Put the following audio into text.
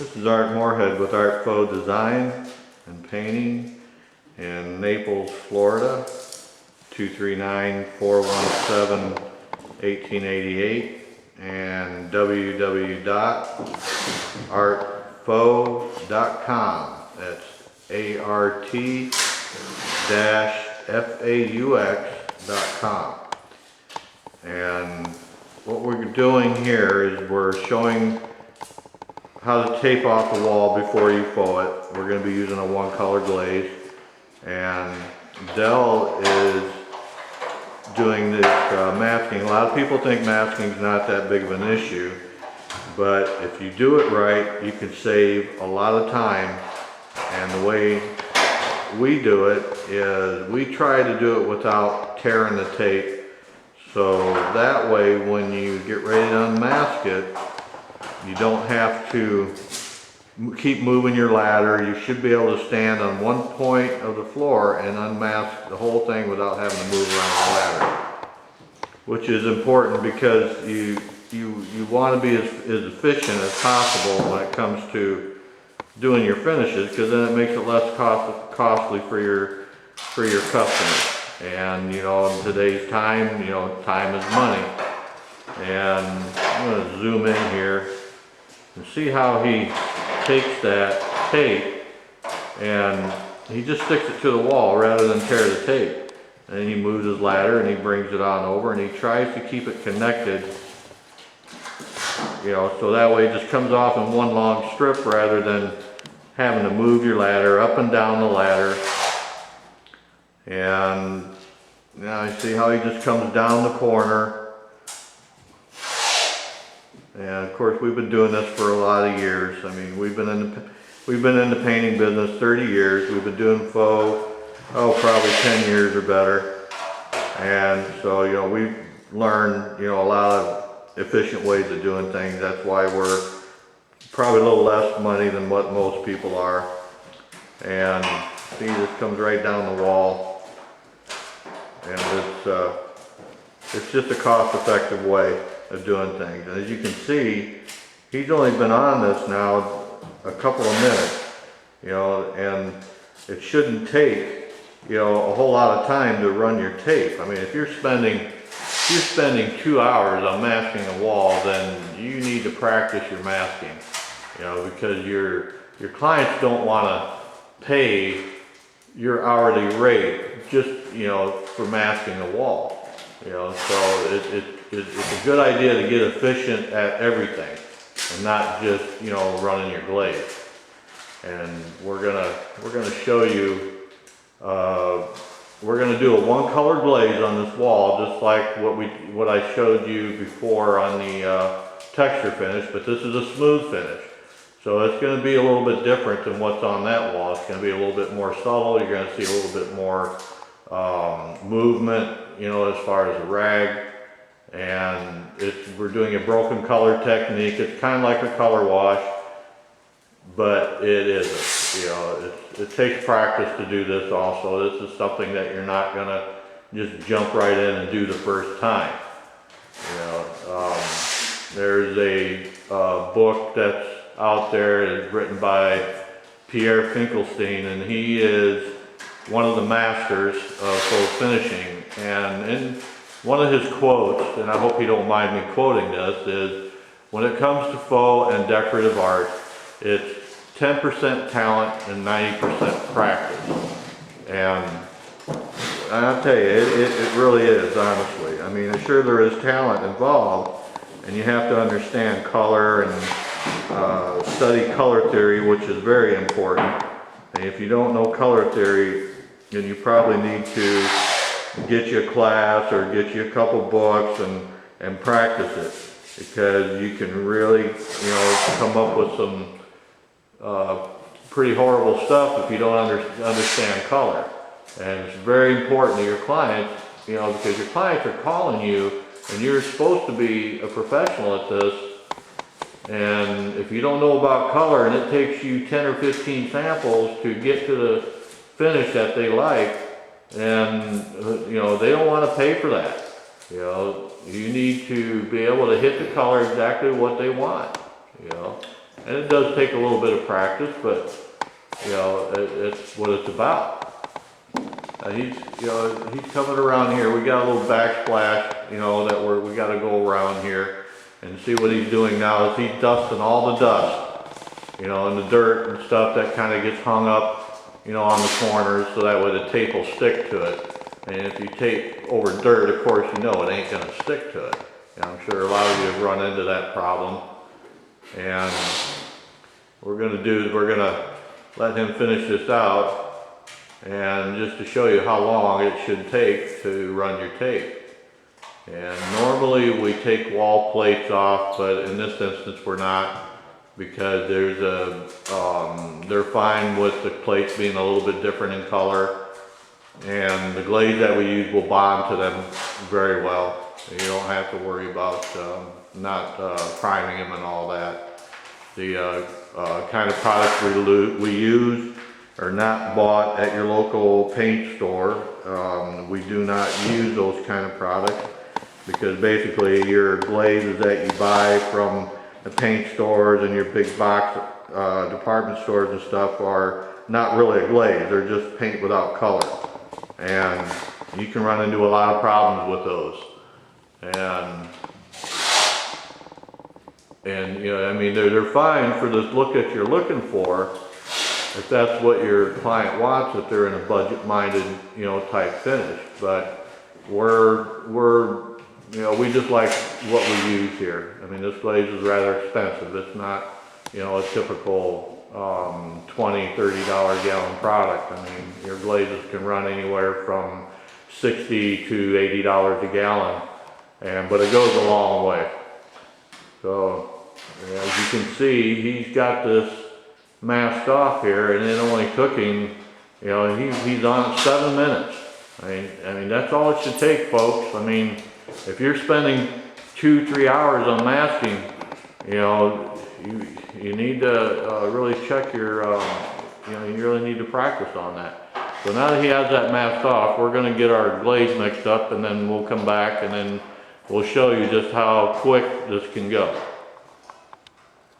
This is Art Moorhead with Art Faux Design and Painting in Naples, Florida, 239-417-1888 and www.artfaux.com. That's ART-FAUX.com. And what we're doing here is we're showing how to tape off the wall before you faux it. We're going to be using a one color glaze, and Dell is doing this masking. A lot of people think masking is not that big of an issue, but if you do it right, you can save a lot of time. And the way we do it is we try to do it without tearing the tape, so that way when you get ready to unmask it, you don't have to keep moving your ladder. You should be able to stand on one point of the floor and unmask the whole thing without having to move around the ladder, which is important because you want to be as efficient as possible when it comes to doing your finishes, because then it makes it less costly for your customers. And you know, in today's time, you know, time is money. And I'm going to zoom in here and see how he takes that tape and he just sticks it to the wall rather than tear the tape. And he moves his ladder and he brings it on over and he tries to keep it connected, you know, so that way it just comes off in one long strip rather than having to move your ladder up and down the ladder. And now you see how he just comes down the corner. And of course, we've been doing this for a lot of years. I mean, we've been in the painting business 30 years. We've been doing faux, probably 10 years or better. And so, you know, we've learned, you know, a lot of efficient ways of doing things. That's why we're probably a little less money than what most people are. And see, this comes right down the wall. And it's just a cost-effective way of doing things. And as you can see, he's only been on this now a couple of minutes, you know, and it shouldn't take, you know, a whole lot of time to run your tape. I mean, if you're spending 2 hours on masking a wall, then you need to practice your masking, you know, because your clients don't want to pay your hourly rate just, you know, for masking a wall. You know, so it's a good idea to get efficient at everything and not just, you know, running your glaze. And we're gonna show you, we're gonna do a one color glaze on this wall, just like what I showed you before on the texture finish, but this is a smooth finish. So it's gonna be a little bit different than what's on that wall. It's gonna be a little bit more subtle. You're gonna see a little bit more movement, you know, as far as the rag. And we're doing a broken color technique. It's kind of like a color wash, but it isn't. You know, it takes practice to do this also. This is something that you're not gonna just jump right in and do the first time. You know, there's a book that's out there. It's written by Pierre Finkelstein, and he is one of the masters of faux finishing. And in one of his quotes, and I hope you don't mind me quoting this, is, when it comes to faux and decorative art, it's 10% talent and 90% practice. And I'll tell you, it really is, honestly. I mean, sure, there is talent involved, and you have to understand color and study color theory, which is very important. And if you don't know color theory, then you probably need to get you a class or get you a couple books and practice it, because you can really, you know, come up with some pretty horrible stuff if you don't understand color. And it's very important to your clients, you know, because your clients are calling you and you're supposed to be a professional at this. And if you don't know about color and it takes you 10 or 15 samples to get to the finish that they like, and you know, they don't want to pay for that. You know, you need to be able to hit the color exactly what they want, you know. And it does take a little bit of practice, but you know, it's what it's about. He's coming around here. We got a little backsplash, you know, that we got to go around here and see what he's doing now. Is he's dusting all the dust, you know, and the dirt and stuff that kind of gets hung up, you know, on the corners, so that way the tape will stick to it. And if you tape over dirt, of course, you know it ain't going to stick to it. And I'm sure a lot of you have run into that problem. And what we're going to do is we're going to let him finish this out. And just to show you how long it should take to run your tape. And normally we take wall plates off, but in this instance we're not, because there's they're fine with the plates being a little bit different in color, and the glaze that we use will bond to them very well. You don't have to worry about not priming them and all that. The kind of products we use are not bought at your local paint store. We do not use those kind of products, because basically your glazes that you buy from the paint stores and your big box department stores and stuff are not really a glaze. They're just paint without color, and you can run into a lot of problems with those. And you know, I mean, they're fine for this look that you're looking for, if that's what your client wants, if they're in a budget-minded, you know, type finish. But you know, we just like what we use here. I mean, this glaze is rather expensive. It's not, you know, a typical $20, $30 gallon product. I mean, your glazes can run anywhere from $60 to $80 a gallon, but it goes a long way. So, as you can see, he's got this masked off here, and it only took him, you know, he's on it 7 minutes. I mean that's all it should take, folks. I mean, if you're spending 2-3 hours on masking, you know, you need to really check your, you know, you really need to practice on that. So now that he has that masked off, we're going to get our glaze mixed up, and then we'll come back and then we'll show you just how quick this can go.